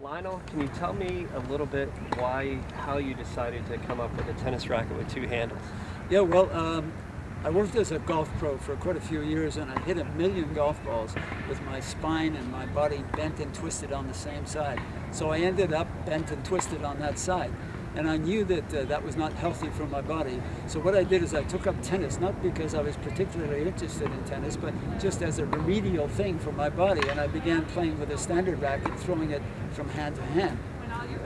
Lionel, can you tell me a little bit how you decided to come up with a tennis racket with two handles? Yeah, well, I worked as a golf pro for quite a few years, and I hit 1,000,000 golf balls with my spine and my body bent and twisted on the same side. So I ended up bent and twisted on that side. And I knew that that was not healthy for my body. So what I did is I took up tennis, not because I was particularly interested in tennis, but just as a remedial thing for my body. And I began playing with a standard racket, throwing it from hand to hand,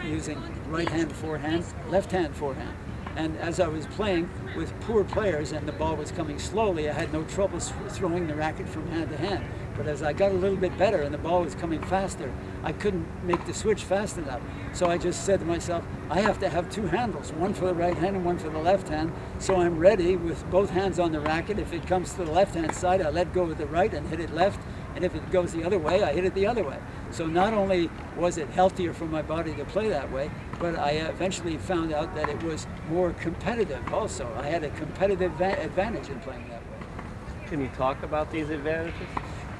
using right hand forehand, left hand forehand. And as I was playing with poor players and the ball was coming slowly, I had no trouble throwing the racket from hand to hand. But as I got a little bit better and the ball was coming faster, I couldn't make the switch fast enough. So I just said to myself, I have to have two handles, one for the right hand and one for the left hand. So I'm ready with both hands on the racket. If it comes to the left hand side, I let go with the right and hit it left. And if it goes the other way, I hit it the other way. So not only was it healthier for my body to play that way, but I eventually found out that it was more competitive also. I had a competitive advantage in playing that way. Can you talk about these advantages?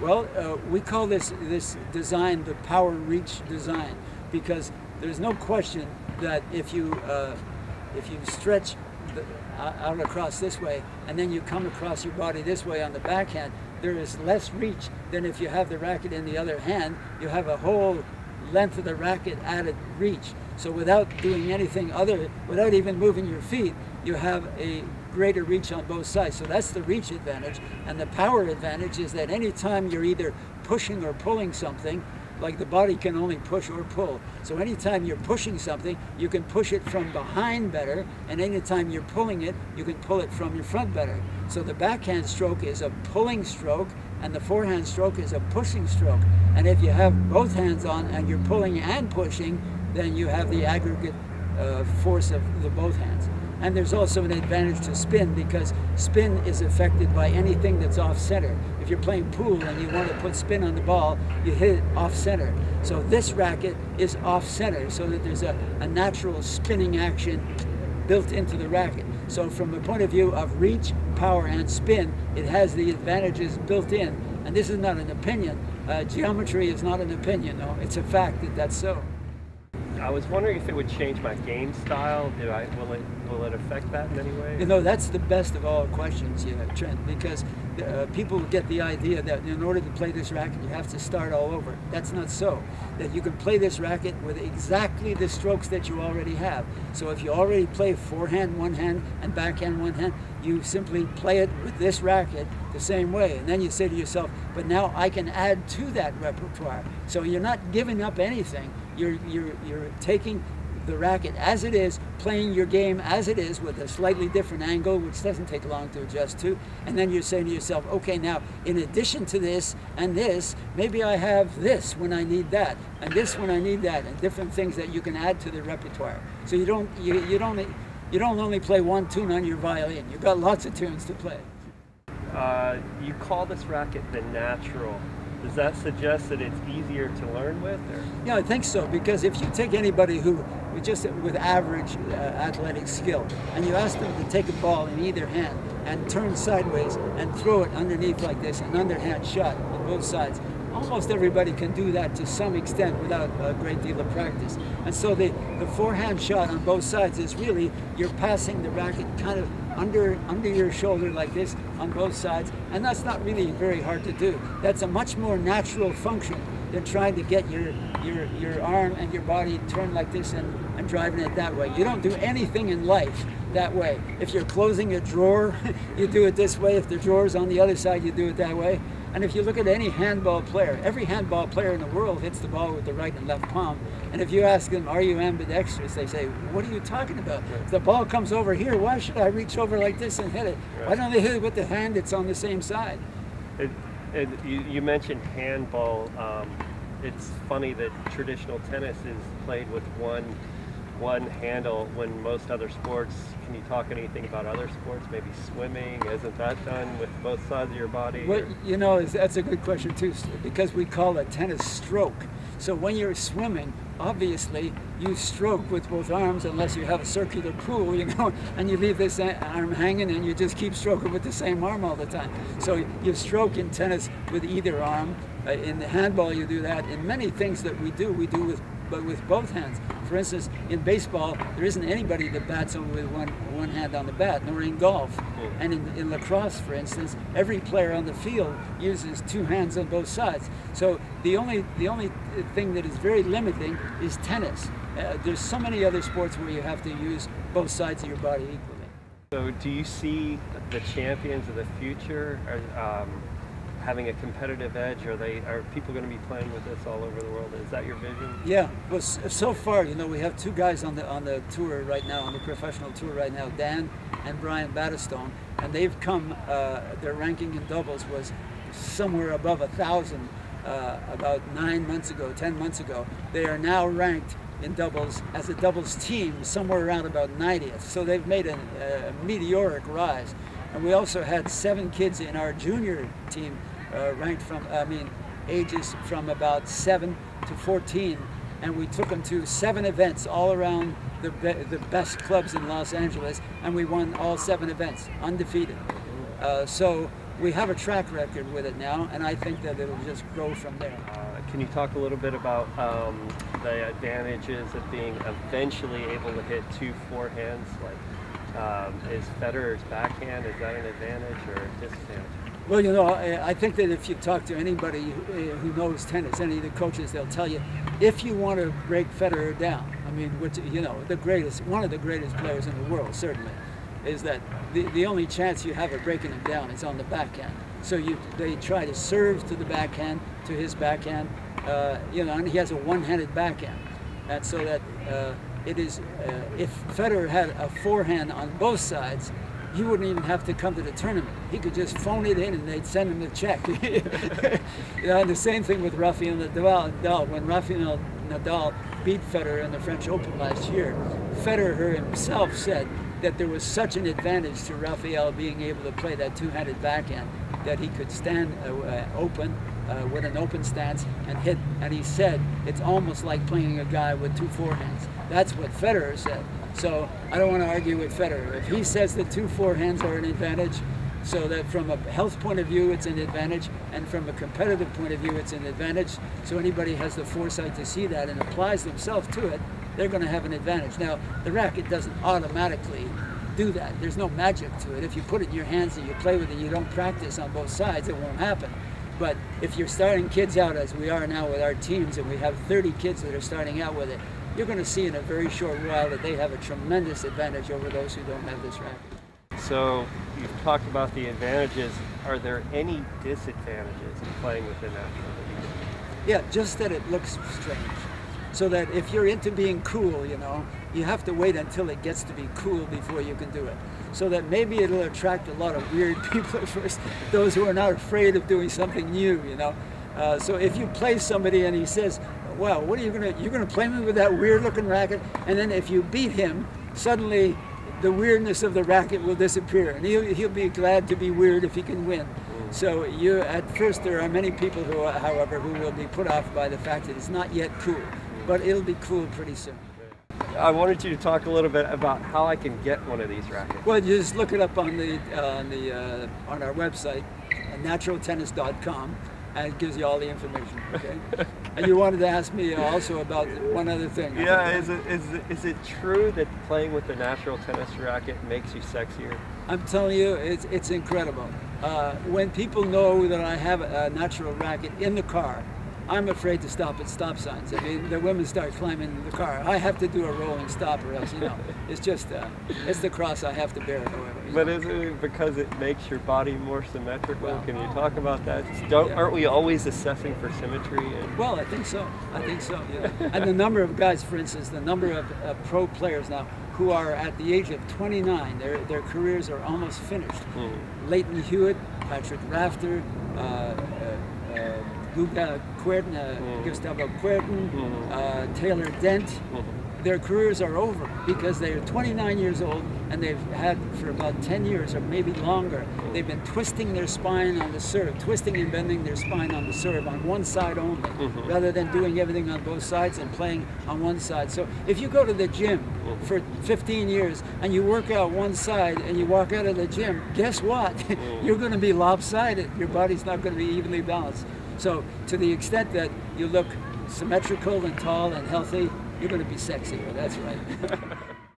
Well, we call this design the power reach design, because there's no question that if you stretch out across this way and then you come across your body this way on the backhand, there is less reach than if you have the racket in the other hand. You have a whole length of the racket added reach. So without doing anything without even moving your feet, you have a greater reach on both sides. So that's the reach advantage. And the power advantage is that anytime you're either pushing or pulling something, like the body can only push or pull. So anytime you're pushing something, you can push it from behind better, and anytime you're pulling it, you can pull it from your front better. So the backhand stroke is a pulling stroke, and the forehand stroke is a pushing stroke. And if you have both hands on and you're pulling and pushing, then you have the aggregate force of the both hands. And there's also an advantage to spin, because spin is affected by anything that's off center. If you're playing pool and you want to put spin on the ball, you hit it off center. So this racket is off center, so that there's a natural spinning action built into the racket. So from the point of view of reach, power, and spin, it has the advantages built in. And this is not an opinion. Geometry is not an opinion, no. It's a fact that that's so. I was wondering if it would change my game style. Will it affect that in any way? You know, that's the best of all questions, Trent, because people get the idea that in order to play this racket, you have to start all over. That's not so. That you can play this racket with exactly the strokes that you already have. So if you already play forehand one hand and backhand one hand, you simply play it with this racket the same way. And then you say to yourself, but now I can add to that repertoire. So you're not giving up anything. You're taking the racket as it is, playing your game as it is with a slightly different angle, which doesn't take long to adjust to, and then you're saying to yourself, okay, now in addition to this and this, maybe I have this when I need that, and this when I need that, and different things that you can add to the repertoire. So you don't only play one tune on your violin. You've got lots of tunes to play. You call this racket the natural. Does that suggest that it's easier to learn with? Or? Yeah, I think so, because if you take anybody who just with average athletic skill and you ask them to take a ball in either hand and turn sideways and throw it underneath like this, an underhand shot on both sides, almost everybody can do that to some extent without a great deal of practice. And so the forehand shot on both sides is really, you're passing the racket kind of under your shoulder like this on both sides, and that's not really very hard to do. That's a much more natural function than trying to get your arm and your body turned like this and driving it that way. You don't do anything in life that way. If you're closing a drawer, you do it this way. If the drawer's on the other side, you do it that way. And if you look at any handball player, every handball player in the world hits the ball with the right and left palm. And if you ask them, are you ambidextrous? They say, what are you talking about? If the ball comes over here, why should I reach over like this and hit it? Right. Why don't they hit it with the hand that's on the same side? You mentioned handball. It's funny that traditional tennis is played with one handle when most other sports, can you talk anything about other sports, maybe swimming, isn't that done with both sides of your body? Well, you know, that's a good question too, because we call it tennis stroke. So when you're swimming, obviously you stroke with both arms unless you have a circular pool, you know, and you leave this arm hanging and you just keep stroking with the same arm all the time. So you stroke in tennis with either arm. In the handball you do that. In many things that we do with but with both hands. For instance, in baseball, there isn't anybody that bats with one hand on the bat, nor in golf. And in lacrosse, for instance, every player on the field uses two hands on both sides. So the only thing that is very limiting is tennis. There's so many other sports where you have to use both sides of your body equally. So do you see the champions of the future having a competitive edge? Are people going to be playing with this all over the world? Is that your vision? Yeah. Well, so far, you know, we have two guys on the tour right now, on the professional tour right now, Dan and Brian Battistone, and they've come. Their ranking in doubles was somewhere above 1,000 about 9 months ago, 10 months ago. They are now ranked in doubles as a doubles team somewhere around about 90th. So they've made a meteoric rise. And we also had 7 kids in our junior team ranked from, ages from about 7 to 14. And we took them to 7 events all around the best clubs in Los Angeles, and we won all 7 events, undefeated. So we have a track record with it now, and I think that it'll just grow from there. Can you talk a little bit about the advantages of being eventually able to hit 2 forehands? Like, is Federer's backhand, is that an advantage or a disadvantage? Well, you know, I think that if you talk to anybody who knows tennis, any of the coaches, they'll tell you, if you want to break Federer down, I mean, which, you know, one of the greatest players in the world, certainly, is that the only chance you have of breaking him down is on the backhand. So they try to serve to the backhand, to his backhand, you know, and he has a one-handed backhand. And so that it is, if Federer had a forehand on both sides, he wouldn't even have to come to the tournament. He could just phone it in and they'd send him the check. You know, and the same thing with Rafael Nadal. When Rafael Nadal beat Federer in the French Open last year, Federer himself said that there was such an advantage to Rafael being able to play that two-handed backhand that he could stand open with an open stance and hit. And he said it's almost like playing a guy with 2 forehands. That's what Federer said. So I don't want to argue with Federer. If he says that 2 forehands are an advantage, so that from a health point of view it's an advantage, and from a competitive point of view it's an advantage, so anybody has the foresight to see that and applies themselves to it, they're going to have an advantage. Now, the racket doesn't automatically do that. There's no magic to it. If you put it in your hands and you play with it, you don't practice on both sides, it won't happen. But if you're starting kids out, as we are now with our teams, and we have 30 kids that are starting out with it, you're going to see in a very short while that they have a tremendous advantage over those who don't have this racket. So you've talked about the advantages. Are there any disadvantages in playing with the natural? Yeah, just that it looks strange. So that if you're into being cool, you know, you have to wait until it gets to be cool before you can do it. So that maybe it'll attract a lot of weird people at first, those who are not afraid of doing something new, you know. So if you play somebody and he says, wow, what are you're gonna play me with that weird looking racket? And then if you beat him, suddenly the weirdness of the racket will disappear, and he'll be glad to be weird if he can win. So at first there are many people who, however, who will be put off by the fact that it's not yet cool, but it'll be cool pretty soon. I wanted you to talk a little bit about how I can get one of these rackets. Well, you just look it up on our website, naturaltennis.com. And it gives you all the information, okay? And you wanted to ask me also about one other thing. Yeah, is it true that playing with the natural tennis racket makes you sexier? I'm telling you, it's incredible. When people know that I have a natural racket in the car, I'm afraid to stop at stop signs. I mean, the women start climbing in the car. I have to do a rolling stop, or else, you know, it's just, it's the cross I have to bear, however. But is it because it makes your body more symmetrical? Well, can you talk about that? Aren't we always assessing for symmetry? Well, I think so. I think so, yeah. And the number of guys, for instance, the number of pro players now who are at the age of 29, their careers are almost finished. Leighton Hewitt, Patrick Rafter, Gustavo Kuerten, Taylor Dent, their careers are over because they are 29 years old and they've had for about 10 years or maybe longer, they've been twisting their spine on the serve, twisting and bending their spine on the serve on one side only, rather than doing everything on both sides and playing on one side. So if you go to the gym for 15 years and you work out one side and you walk out of the gym, guess what? You're going to be lopsided. Your body's not going to be evenly balanced. So to the extent that you look symmetrical and tall and healthy, you're going to be sexier. That's right.